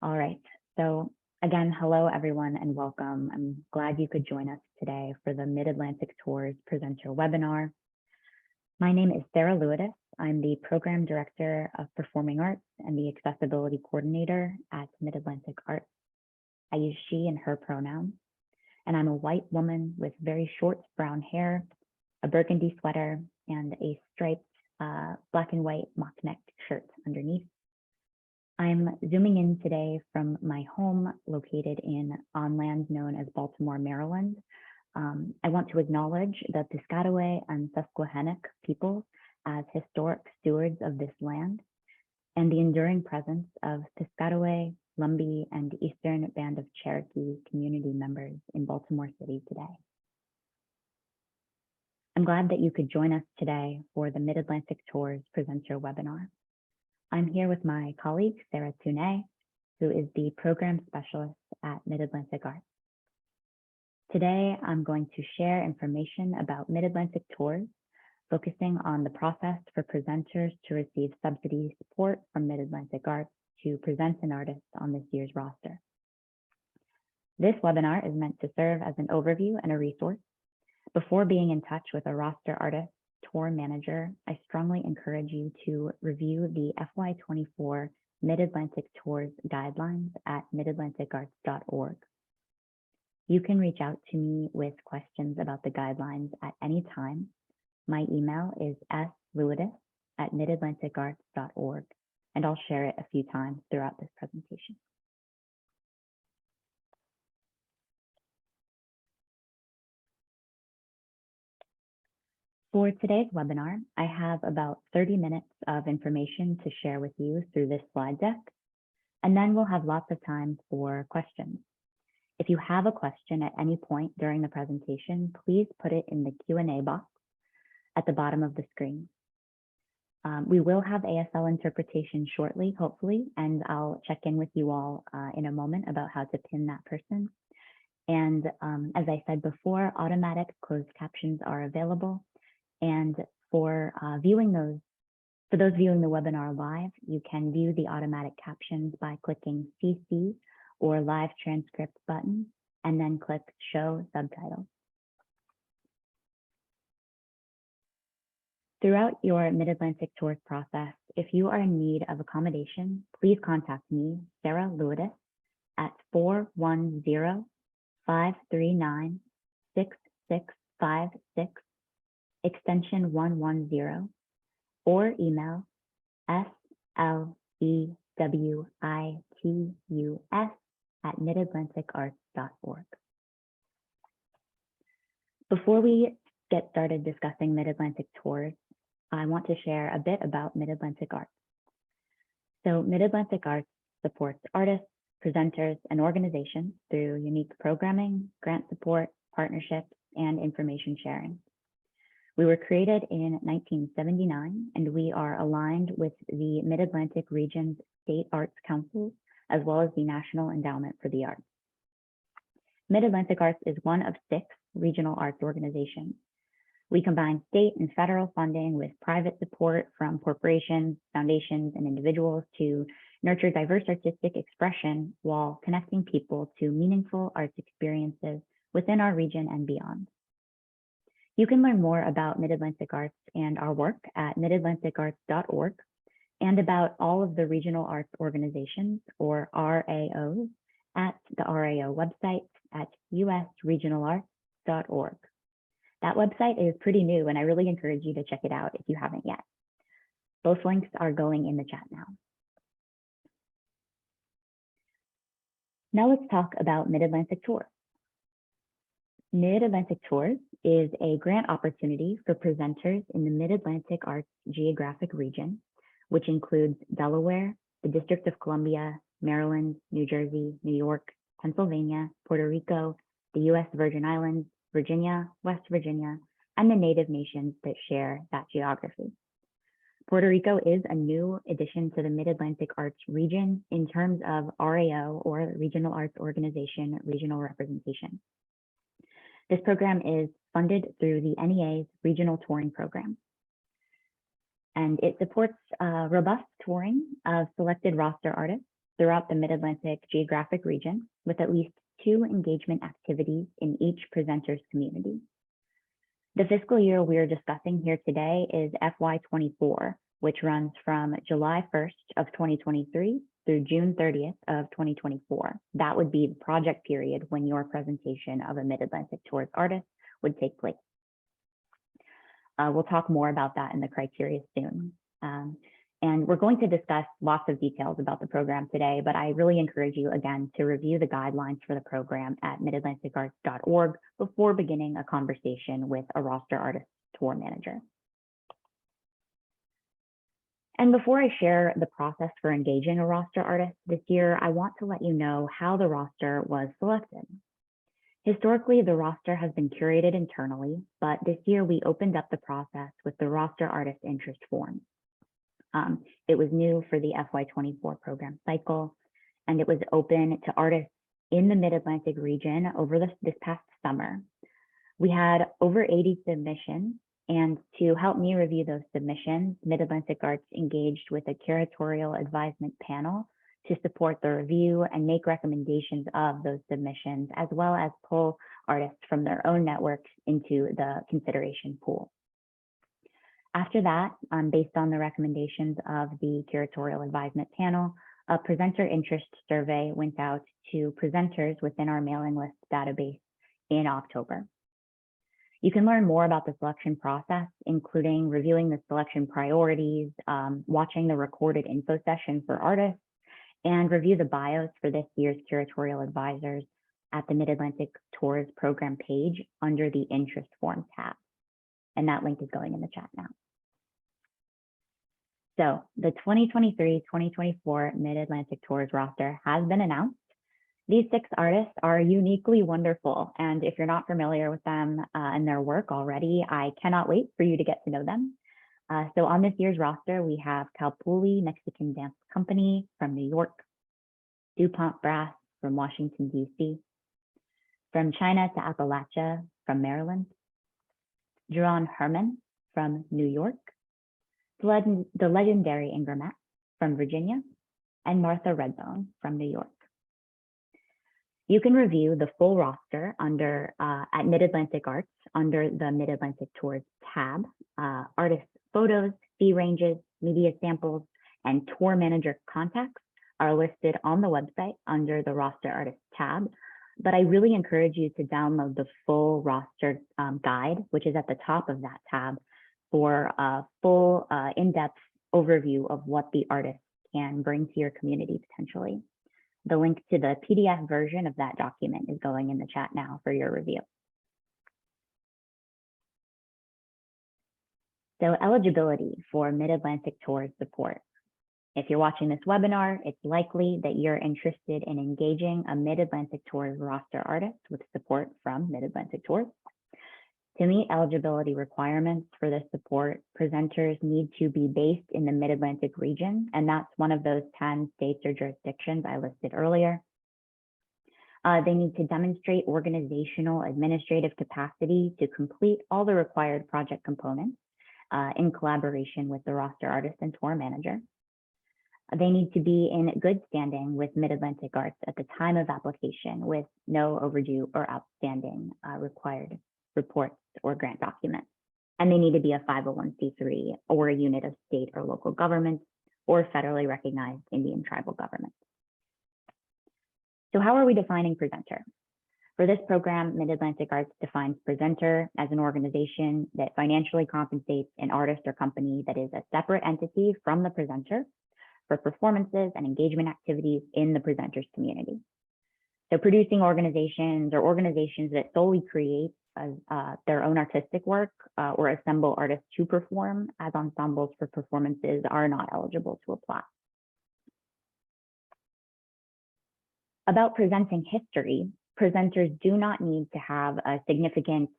All right. So again, hello everyone and welcome. I'm glad you could join us today for the Mid-Atlantic Tours Presenter webinar. My name is Sarah Lewis. I'm the Program Director of Performing Arts and the Accessibility Coordinator at Mid-Atlantic Arts. I use she and her pronouns, and I'm a white woman with very short brown hair, a burgundy sweater, and a striped black and white mock neck shirt underneath. I'm zooming in today from my home located on land known as Baltimore, Maryland. I want to acknowledge the Piscataway and Susquehannock peoples as historic stewards of this land and the enduring presence of Piscataway, Lumbee, and Eastern Band of Cherokee community members in Baltimore City today. I'm glad that you could join us today for the Mid-Atlantic Tours Presenter webinar. I'm here with my colleague, Sarah Tunay, who is the Program Specialist at Mid-Atlantic Arts. Today, I'm going to share information about Mid-Atlantic Tours, focusing on the process for presenters to receive subsidy support from Mid-Atlantic Arts to present an artist on this year's roster. This webinar is meant to serve as an overview and a resource. Before being in touch with a roster artist, tour manager, I strongly encourage you to review the FY24 Mid-Atlantic Tours guidelines at midatlanticarts.org. You can reach out to me with questions about the guidelines at any time. My email is slewidis@midatlanticarts.org, and I'll share it a few times throughout this presentation. For today's webinar, I have about 30 minutes of information to share with you through this slide deck, and then we'll have lots of time for questions. If you have a question at any point during the presentation, please put it in the Q&A box at the bottom of the screen. We will have ASL interpretation shortly, hopefully, and I'll check in with you all in a moment about how to pin that person. And as I said before, automatic closed captions are available. And for those viewing the webinar live, you can view the automatic captions by clicking CC or Live Transcript button, and then click Show Subtitles. Throughout your Mid-Atlantic Tours process, if you are in need of accommodation, please contact me, Sarah Lewis, at 410-539-6656, extension 110, or email slewitus@midatlanticarts.org. Before we get started discussing Mid-Atlantic Tours, I want to share a bit about Mid-Atlantic Arts. So Mid-Atlantic Arts supports artists, presenters, and organizations through unique programming, grant support, partnerships, and information sharing. We were created in 1979, and we are aligned with the Mid-Atlantic Region's State Arts Councils, as well as the National Endowment for the Arts. Mid-Atlantic Arts is one of 6 regional arts organizations. We combine state and federal funding with private support from corporations, foundations, and individuals to nurture diverse artistic expression while connecting people to meaningful arts experiences within our region and beyond. You can learn more about Mid-Atlantic Arts and our work at midatlanticarts.org, and about all of the regional arts organizations, or RAOs, at the RAO website at usregionalarts.org. That website is pretty new, and I really encourage you to check it out if you haven't yet. Both links are going in the chat now. Now let's talk about Mid-Atlantic Tours. Mid-Atlantic Tours is a grant opportunity for presenters in the Mid-Atlantic Arts geographic region, which includes Delaware, the District of Columbia, Maryland, New Jersey, New York, Pennsylvania, Puerto Rico, the U.S. Virgin Islands, Virginia, West Virginia, and the native nations that share that geography. Puerto Rico is a new addition to the Mid-Atlantic Arts region in terms of RAO, or Regional Arts Organization, regional representation. This program is funded through the NEA's Regional Touring Program. And it supports robust touring of selected roster artists throughout the Mid-Atlantic geographic region with at least 2 engagement activities in each presenter's community. The fiscal year we're discussing here today is FY24, which runs from July 1st of 2023 through June 30th of 2024. That would be the project period when your presentation of a Mid-Atlantic Tours artist would take place. We'll talk more about that in the criteria soon. And we're going to discuss lots of details about the program today, but I really encourage you again to review the guidelines for the program at midatlanticarts.org before beginning a conversation with a roster artist tour manager. And before I share the process for engaging a roster artist this year, I want to let you know how the roster was selected. Historically, the roster has been curated internally, but this year we opened up the process with the roster artist interest form. It was new for the FY24 program cycle, and it was open to artists in the Mid-Atlantic region over this past summer. We had over 80 submissions, and to help me review those submissions, Mid-Atlantic Arts engaged with a curatorial advisement panel to support the review and make recommendations of those submissions, as well as pull artists from their own networks into the consideration pool. After that, based on the recommendations of the curatorial advisement panel, a presenter interest survey went out to presenters within our mailing list database in October. You can learn more about the selection process, including reviewing the selection priorities, watching the recorded info session for artists, and review the bios for this year's curatorial advisors at the Mid-Atlantic Tours program page under the interest form tab. And that link is going in the chat now. So the 2023-2024 Mid-Atlantic Tours roster has been announced. These 6 artists are uniquely wonderful, and if you're not familiar with them and their work already, I cannot wait for you to get to know them. So on this year's roster, we have Calpulli Mexican Dance Company from New York, DuPont Brass from Washington, D.C., from China to Appalachia from Maryland, Juan Herman from New York, the legendary Ingramat from Virginia, and Martha Redbone from New York. You can review the full roster at Mid-Atlantic Arts under the Mid-Atlantic Tours tab. Artist photos, fee ranges, media samples, and tour manager contacts are listed on the website under the roster artist tab. But I really encourage you to download the full roster guide, which is at the top of that tab, for a full in-depth overview of what the artist can bring to your community potentially. The link to the PDF version of that document is going in the chat now for your review. So eligibility for Mid-Atlantic Tours support. If you're watching this webinar, it's likely that you're interested in engaging a Mid-Atlantic Tours roster artist with support from Mid-Atlantic Tours. To meet eligibility requirements for this support, presenters need to be based in the Mid-Atlantic region, and that's one of those 10 states or jurisdictions I listed earlier. They need to demonstrate organizational administrative capacity to complete all the required project components in collaboration with the roster artist and tour manager. They need to be in good standing with Mid-Atlantic Arts at the time of application with no overdue or outstanding required reports or grant documents. And they need to be a 501c3 or a unit of state or local government or federally recognized Indian tribal government. So how are we defining presenter? For this program, Mid-Atlantic Arts defines presenter as an organization that financially compensates an artist or company that is a separate entity from the presenter for performances and engagement activities in the presenter's community. So producing organizations or organizations that solely create their own artistic work or assemble artists to perform as ensembles for performances are not eligible to apply. About presenting history, presenters do not need to have a significant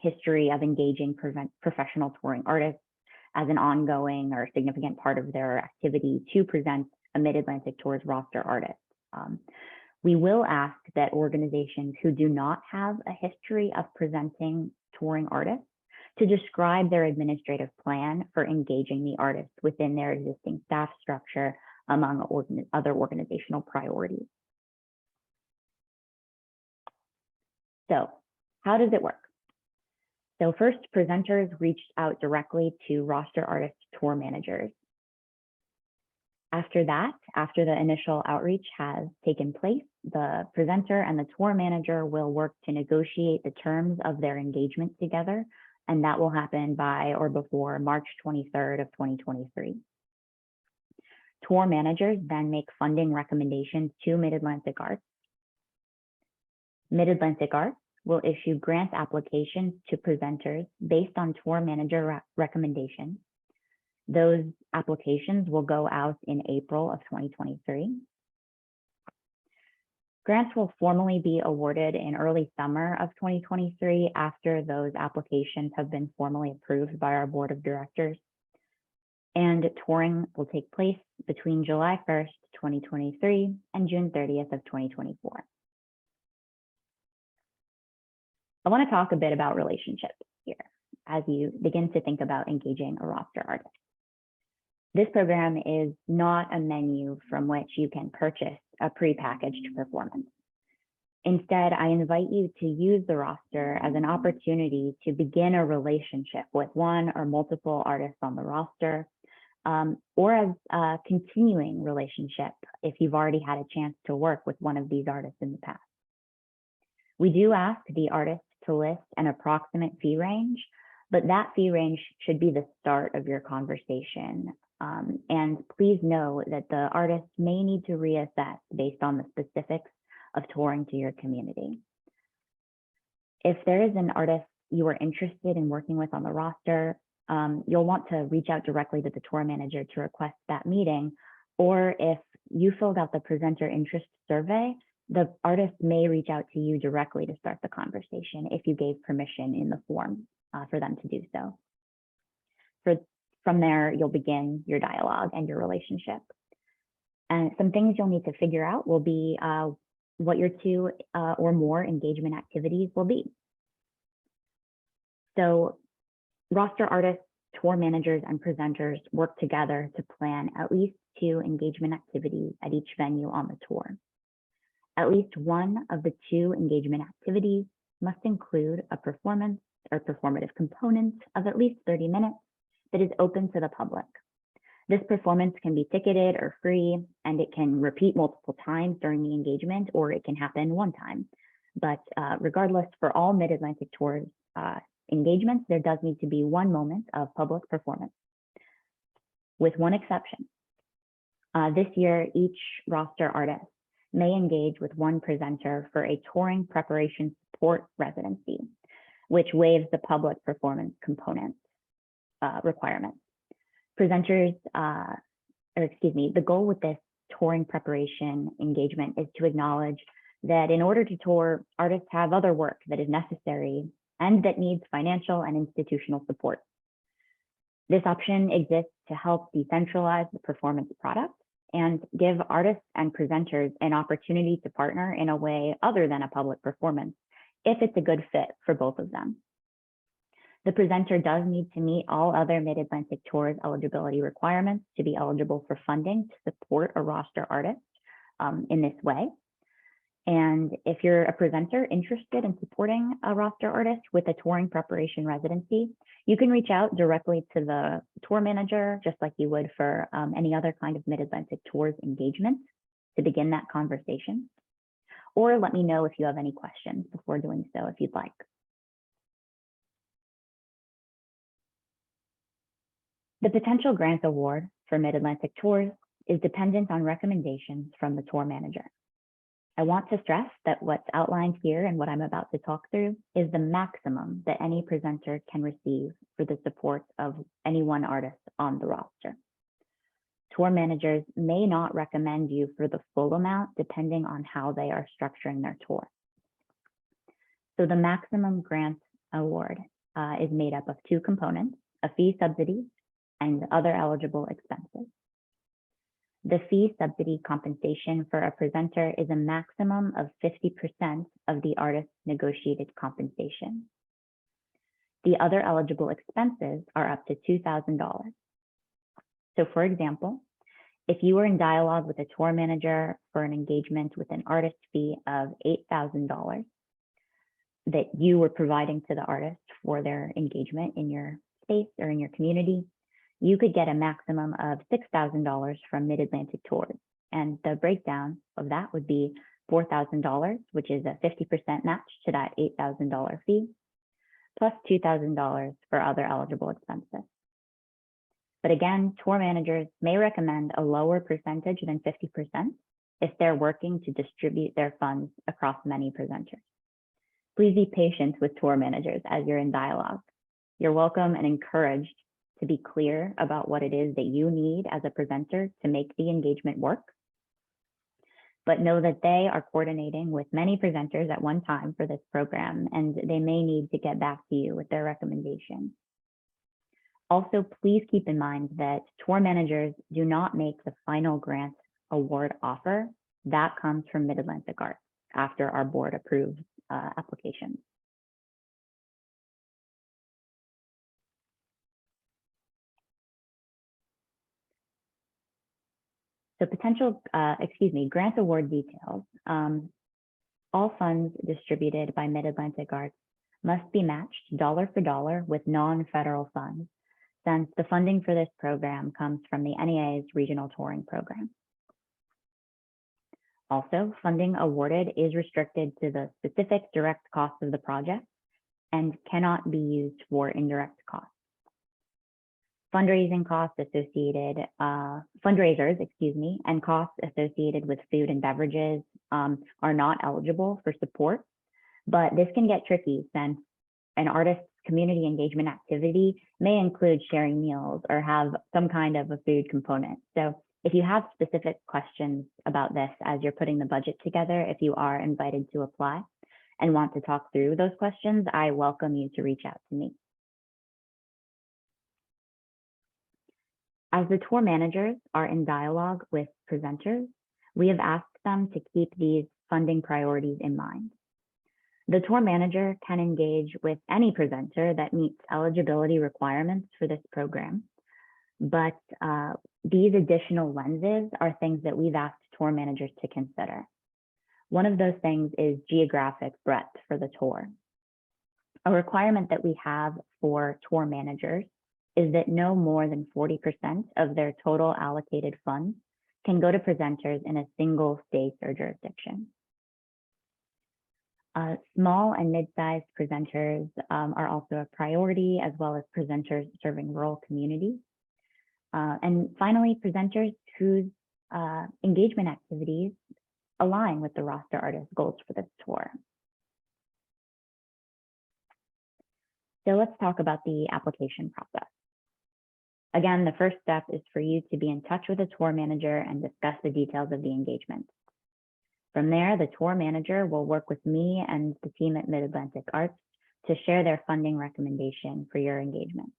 history of engaging professional touring artists as an ongoing or significant part of their activity to present a Mid-Atlantic Tours roster artist. We will ask that organizations who do not have a history of presenting touring artists to describe their administrative plan for engaging the artist within their existing staff structure among other organizational priorities. So how does it work? So first, presenters reached out directly to roster artist tour managers. After that, after the initial outreach has taken place, the presenter and the tour manager will work to negotiate the terms of their engagement together, and that will happen by or before March 23rd of 2023. Tour managers then make funding recommendations to Mid-Atlantic Arts. Mid-Atlantic Arts will issue grant applications to presenters based on tour manager recommendations. Those applications will go out in April of 2023. Grants will formally be awarded in early summer of 2023 after those applications have been formally approved by our board of directors. And touring will take place between July 1st, 2023 and June 30th of 2024. I want to talk a bit about relationships here as you begin to think about engaging a roster artist. This program is not a menu from which you can purchase a prepackaged performance. Instead, I invite you to use the roster as an opportunity to begin a relationship with one or multiple artists on the roster, or as a continuing relationship if you've already had a chance to work with one of these artists in the past. We do ask the artist to list an approximate fee range, but that fee range should be the start of your conversation. And please know that the artist may need to reassess based on the specifics of touring to your community. If there is an artist you are interested in working with on the roster, you'll want to reach out directly to the tour manager to request that meeting. Or if you filled out the presenter interest survey, the artist may reach out to you directly to start the conversation if you gave permission in the form for them to do so. From there, you'll begin your dialogue and your relationship. And some things you'll need to figure out will be what your 2 or more engagement activities will be. So roster artists, tour managers, and presenters work together to plan at least 2 engagement activities at each venue on the tour. At least one of the 2 engagement activities must include a performance or performative component of at least 30 minutes that is open to the public. This performance can be ticketed or free, and it can repeat multiple times during the engagement, or it can happen one time. But regardless, for all Mid-Atlantic Tours engagements, there does need to be one moment of public performance, with one exception. This year, each roster artist may engage with one presenter for a touring preparation support residency, which waives the public performance component requirements. Presenters, the goal with this touring preparation engagement is to acknowledge that in order to tour, artists have other work that is necessary and that needs financial and institutional support. This option exists to help decentralize the performance product and give artists and presenters an opportunity to partner in a way other than a public performance, if it's a good fit for both of them. The presenter does need to meet all other Mid-Atlantic Tours eligibility requirements to be eligible for funding to support a roster artist in this way. And if you're a presenter interested in supporting a roster artist with a touring preparation residency, you can reach out directly to the tour manager, just like you would for any other kind of Mid-Atlantic Tours engagement to begin that conversation. Or let me know if you have any questions before doing so, if you'd like. The potential grant award for Mid-Atlantic Tours is dependent on recommendations from the tour manager. I want to stress that what's outlined here and what I'm about to talk through is the maximum that any presenter can receive for the support of any one artist on the roster. Tour managers may not recommend you for the full amount depending on how they are structuring their tour. So the maximum grant award is made up of 2 components, a fee subsidy and other eligible expenses. The fee subsidy compensation for a presenter is a maximum of 50% of the artist's negotiated compensation. The other eligible expenses are up to $2,000. So for example, If you were in dialogue with a tour manager for an engagement with an artist fee of $8,000 that you were providing to the artist for their engagement in your space or in your community, you could get a maximum of $6,000 from Mid-Atlantic Tours. And the breakdown of that would be $4,000, which is a 50% match to that $8,000 fee, plus $2,000 for other eligible expenses. But again, tour managers may recommend a lower percentage than 50% if they're working to distribute their funds across many presenters. Please be patient with tour managers as you're in dialogue. You're welcome and encouraged to be clear about what it is that you need as a presenter to make the engagement work. But know that they are coordinating with many presenters at one time for this program, and they may need to get back to you with their recommendations. Also, please keep in mind that tour managers do not make the final grant award offer. That comes from Mid-Atlantic Arts after our board approves applications. So potential, grant award details. All funds distributed by Mid-Atlantic Arts must be matched dollar for dollar with non-federal funds, since the funding for this program comes from the NEA's regional touring program. Also, funding awarded is restricted to the specific direct costs of the project and cannot be used for indirect costs. Fundraising costs associated, fundraisers, and costs associated with food and beverages are not eligible for support, but this can get tricky since an artist's community engagement activity may include sharing meals or have some kind of a food component. So if you have specific questions about this as you're putting the budget together, if you are invited to apply and want to talk through those questions, I welcome you to reach out to me. As the tour managers are in dialogue with presenters, we have asked them to keep these funding priorities in mind. The tour manager can engage with any presenter that meets eligibility requirements for this program, but these additional lenses are things that we've asked tour managers to consider. One of those things is geographic breadth for the tour. A requirement that we have for tour managers is that no more than 40% of their total allocated funds can go to presenters in a single state or jurisdiction. Small and mid-sized presenters are also a priority, as well as presenters serving rural communities. And finally, presenters whose engagement activities align with the roster artist goals for this tour. So let's talk about the application process. Again, the first step is for you to be in touch with a tour manager and discuss the details of the engagement. From there, the tour manager will work with me and the team at Mid-Atlantic Arts to share their funding recommendation for your engagement.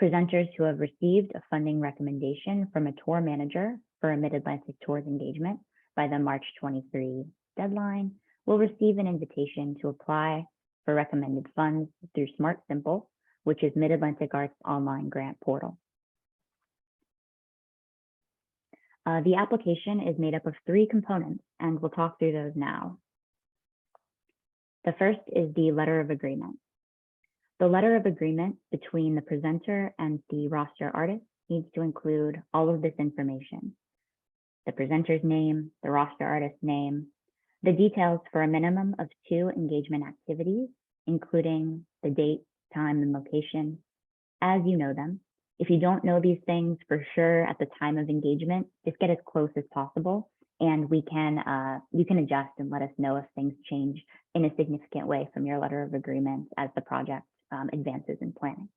Presenters who have received a funding recommendation from a tour manager for a Mid-Atlantic Tours engagement by the March 23 deadline will receive an invitation to apply for recommended funds through Smart Simple, which is Mid-Atlantic Arts' online grant portal. The application is made up of 3 components, and we'll talk through those now. The first is the letter of agreement. The letter of agreement between the presenter and the roster artist needs to include all of this information: the presenter's name, the roster artist's name, the details for a minimum of 2 engagement activities, including the date, time, and location, as you know them. If you don't know these things for sure at the time of engagement, just get as close as possible, and you can adjust and let us know if things change in a significant way from your letter of agreement as the project advances in planning.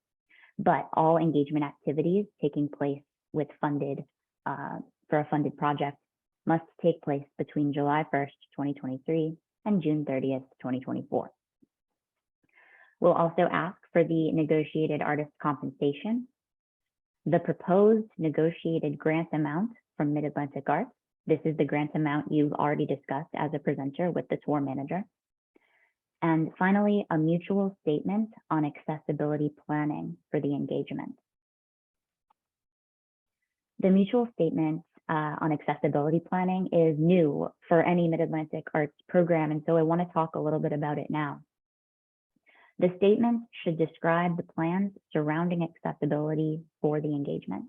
But all engagement activities taking place with for a funded project must take place between July 1st, 2023 and June 30th, 2024. We'll also ask for the negotiated artist compensation, the proposed negotiated grant amount from Mid-Atlantic Arts. This is the grant amount you've already discussed as a presenter with the tour manager. And finally, a mutual statement on accessibility planning for the engagement. The mutual statement on accessibility planning is new for any Mid-Atlantic Arts program, and so I want to talk a little bit about it now. The statement should describe the plans surrounding accessibility for the engagement.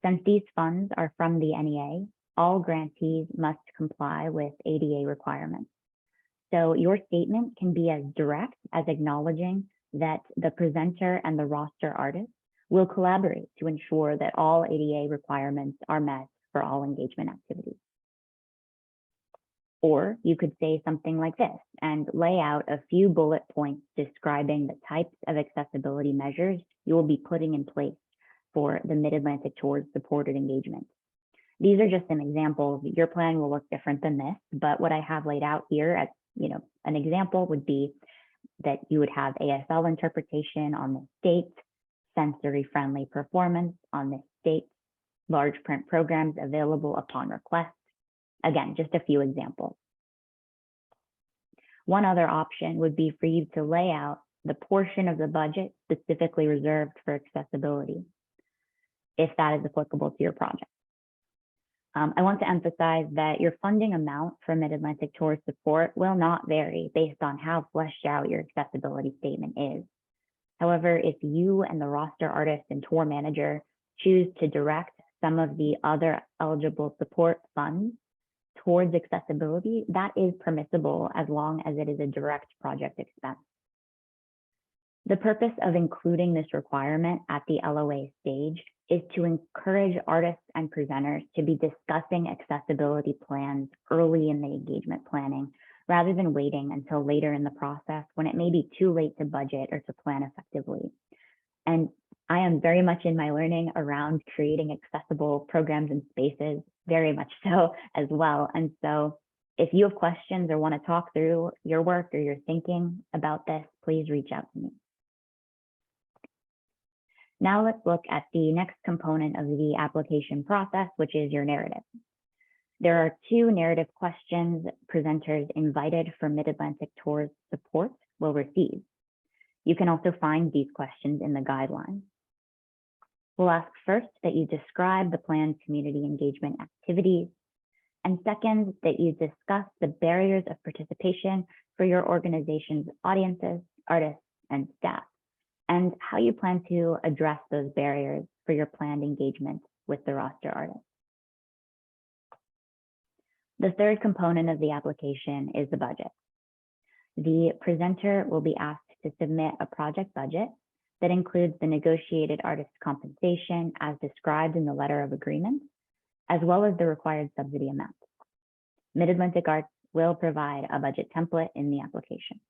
Since these funds are from the NEA, all grantees must comply with ADA requirements. So your statement can be as direct as acknowledging that the presenter and the roster artist will collaborate to ensure that all ADA requirements are met for all engagement activities. Or you could say something like this and lay out a few bullet points describing the types of accessibility measures you will be putting in place for the Mid-Atlantic Tours supported engagement. These are just some examples. Your plan will look different than this, but what I have laid out here as an example would be that you would have ASL interpretation on the state, sensory-friendly performance on the state, large print programs available upon request. Again, just a few examples. One other option would be for you to lay out the portion of the budget specifically reserved for accessibility, if that is applicable to your project. I want to emphasize that your funding amount for Mid-Atlantic Tour support will not vary based on how fleshed out your accessibility statement is. However, if you and the roster artist and tour manager choose to direct some of the other eligible support funds towards accessibility, that is permissible as long as it is a direct project expense. The purpose of including this requirement at the LOA stage is to encourage artists and presenters to be discussing accessibility plans early in the engagement planning, rather than waiting until later in the process when it may be too late to budget or to plan effectively. And I am very much in my learning around creating accessible programs and spaces, very much so as well. And so if you have questions or want to talk through your work or your thinking about this, please reach out to me. Now let's look at the next component of the application process, which is your narrative. There are 2 narrative questions presenters invited for Mid-Atlantic Tours support will receive. You can also find these questions in the guidelines. We'll ask first that you describe the planned community engagement activities, and second, that you discuss the barriers of participation for your organization's audiences, artists, and staff, and how you plan to address those barriers for your planned engagement with the roster artist. The third component of the application is the budget. The presenter will be asked to submit a project budget that includes the negotiated artist compensation as described in the letter of agreement, as well as the required subsidy amount. Mid-Atlantic Arts will provide a budget template in the application.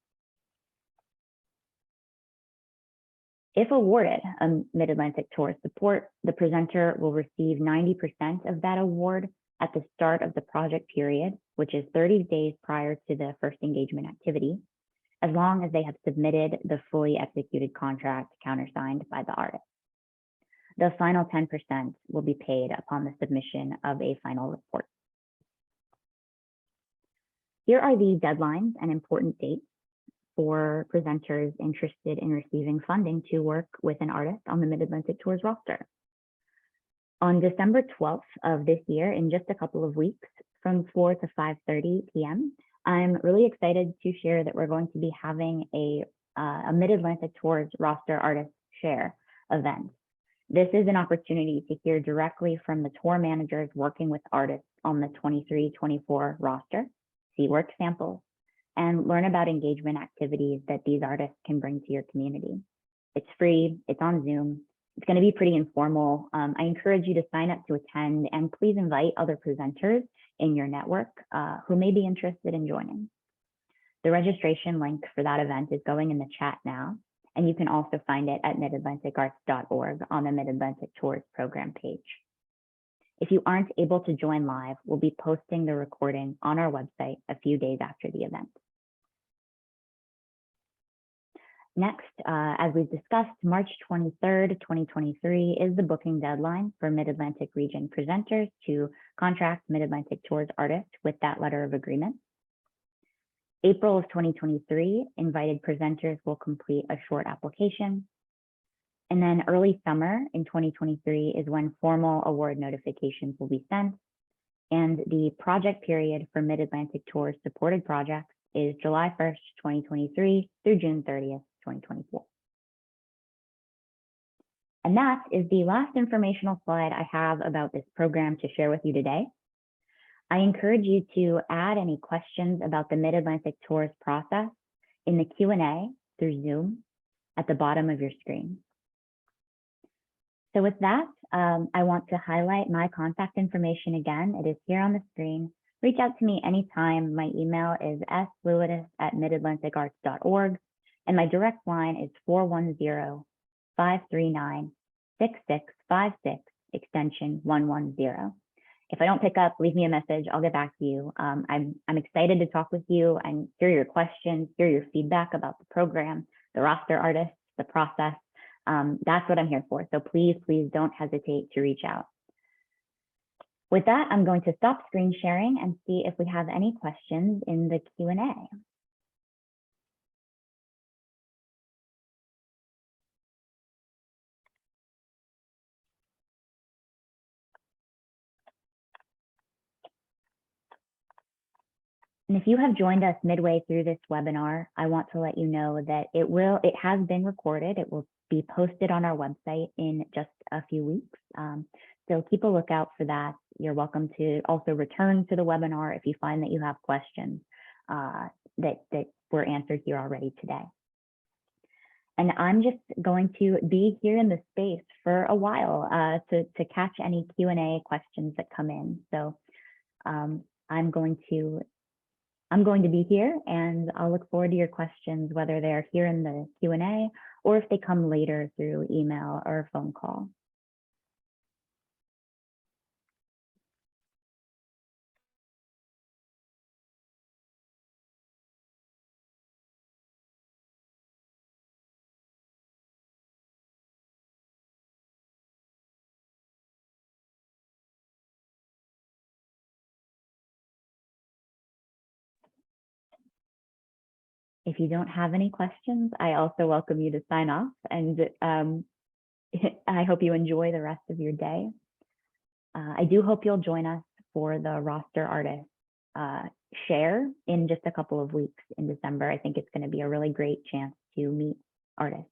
If awarded a Mid-Atlantic Tour support, the presenter will receive 90% of that award at the start of the project period, which is 30 days prior to the first engagement activity, as long as they have submitted the fully executed contract countersigned by the artist. The final 10% will be paid upon the submission of a final report. Here are the deadlines and important dates for presenters interested in receiving funding to work with an artist on the Mid-Atlantic Tours roster. On December 12th of this year, in just a couple of weeks, from 4 to 5:30 p.m., I'm really excited to share that we're going to be having a Mid-Atlantic Tours roster artist share event. This is an opportunity to hear directly from the tour managers working with artists on the 23-24 roster, see work samples, and learn about engagement activities that these artists can bring to your community. It's free, it's on Zoom, it's going to be pretty informal. I encourage you to sign up to attend, and please invite other presenters in your network who may be interested in joining. The registration link for that event is going in the chat now, and you can also find it at midatlanticarts.org on the Mid-Atlantic Tours program page. If you aren't able to join live, we'll be posting the recording on our website a few days after the event. Next, as we've discussed, March 23rd, 2023 is the booking deadline for Mid-Atlantic region presenters to contract Mid-Atlantic Tours artists with that letter of agreement. April of 2023, invited presenters will complete a short application. And then early summer in 2023 is when formal award notifications will be sent. And the project period for Mid-Atlantic Tour's supported projects is July 1st, 2023 through June 30th, 2024. And that is the last informational slide I have about this program to share with you today. I encourage you to add any questions about the Mid-Atlantic Tours process in the Q&A through Zoom at the bottom of your screen. So with that, I want to highlight my contact information again. It is here on the screen. Reach out to me anytime. My email is sfluidus@midatlanticarts.org, and my direct line is 410-539-6656, extension 110. If I don't pick up, leave me a message. I'll get back to you. I'm excited to talk with you and hear your questions, hear your feedback about the program, the roster artists, the process. That's what I'm here for. So please don't hesitate to reach out. With that, I'm going to stop screen sharing and see if we have any questions in the Q&A. And if you have joined us midway through this webinar, I want to let you know that it has been recorded. It will be posted on our website in just a few weeks. So keep a lookout for that. You're welcome to also return to the webinar if you find that you have questions that were answered here already today. And I'm just going to be here in the space for a while to catch any Q&A questions that come in. So I'm going to be here, and I'll look forward to your questions, whether they're here in the Q&A or if they come later through email or phone call. If you don't have any questions, I also welcome you to sign off, and I hope you enjoy the rest of your day. I do hope you'll join us for the roster artist share in just a couple of weeks in December. I think it's going to be a really great chance to meet artists.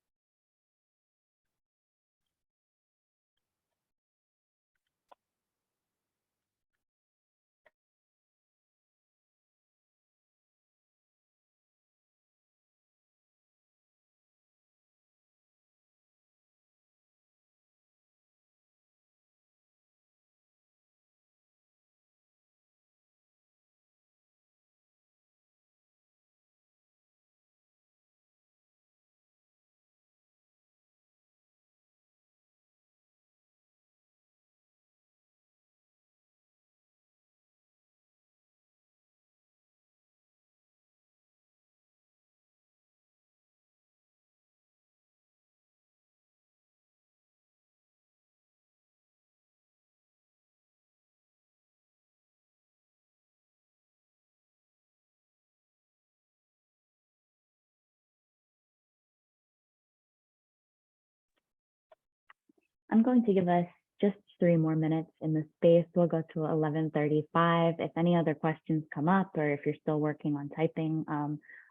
I'm going to give us just 3 more minutes in the space. We'll go to 11:35. If any other questions come up, or if you're still working on typing,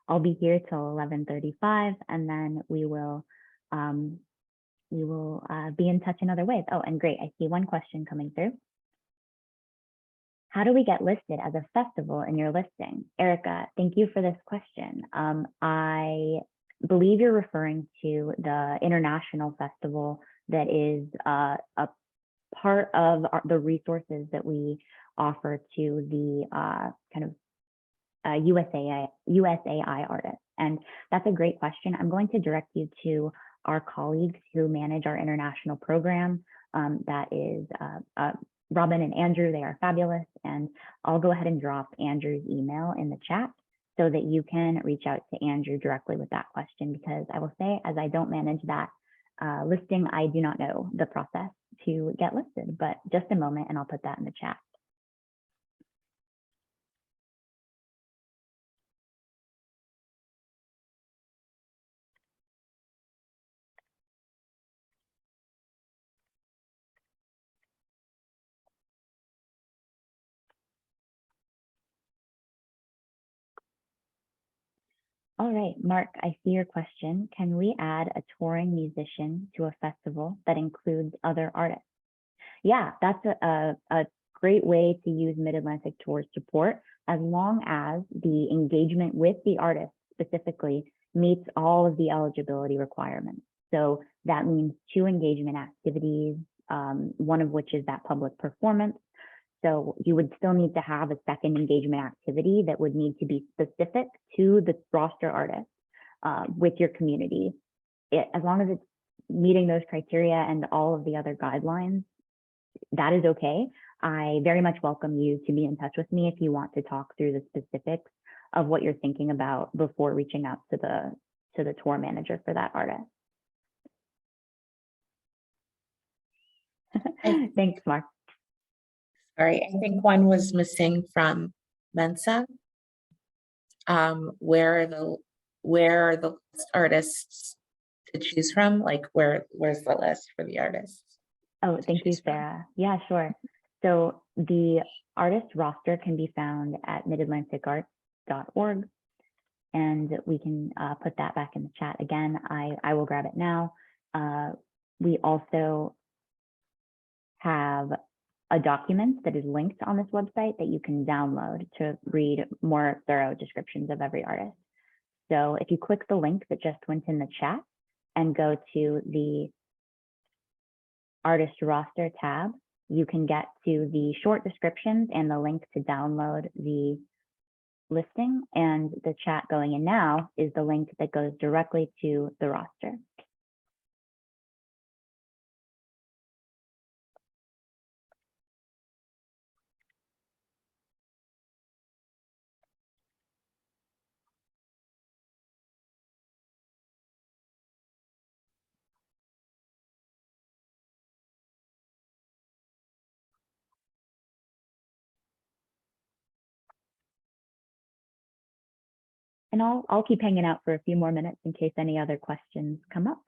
I'll be here till 11:35, and then we will be in touch in other ways. Oh, and great, I see one question coming through. How do we get listed as a festival in your listing? Erica, thank you for this question. I believe you're referring to the international festival that is a part of the resources that we offer to the kind of USAI artists. And that's a great question. I'm going to direct you to our colleagues who manage our international program. That is Robin and Andrew. They are fabulous. And I'll go ahead and drop Andrew's email in the chat so that you can reach out to Andrew directly with that question, because I will say, as I don't manage that listing, I do not know the process to get listed, but just a moment and I'll put that in the chat. All right, Mark, I see your question. Can we add a touring musician to a festival that includes other artists? Yeah, that's a great way to use Mid-Atlantic Tours support, as long as the engagement with the artist specifically meets all of the eligibility requirements. So that means 2 engagement activities, one of which is that public performance. So you would still need to have a second engagement activity that would need to be specific to the roster artist with your community. As long as it's meeting those criteria and all of the other guidelines, that is okay. I very much welcome you to be in touch with me if you want to talk through the specifics of what you're thinking about before reaching out to the tour manager for that artist. Thanks, Mark. Sorry, I think one was missing from Mensa. Where are the artists to choose from? Like where's the list for the artists? Oh, thank you, Sarah. Yeah, sure. So the artist roster can be found at midatlanticarts.org, and we can put that back in the chat again. I will grab it now. We also have a document that is linked on this website that you can download to read more thorough descriptions of every artist. So if you click the link that just went in the chat and go to the artist roster tab, you can get to the short descriptions and the link to download the listing, and the chat going in now is the link that goes directly to the roster. And I'll keep hanging out for a few more minutes in case any other questions come up.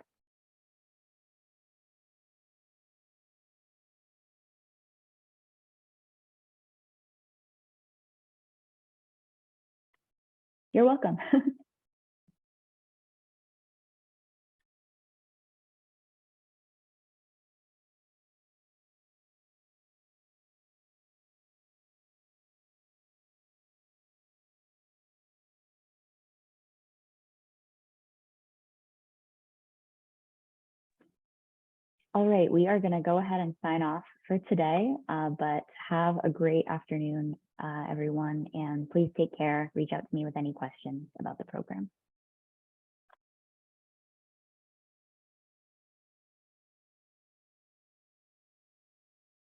You're welcome. All right, we are going to go ahead and sign off for today, but have a great afternoon, everyone, and please take care. Reach out to me with any questions about the program.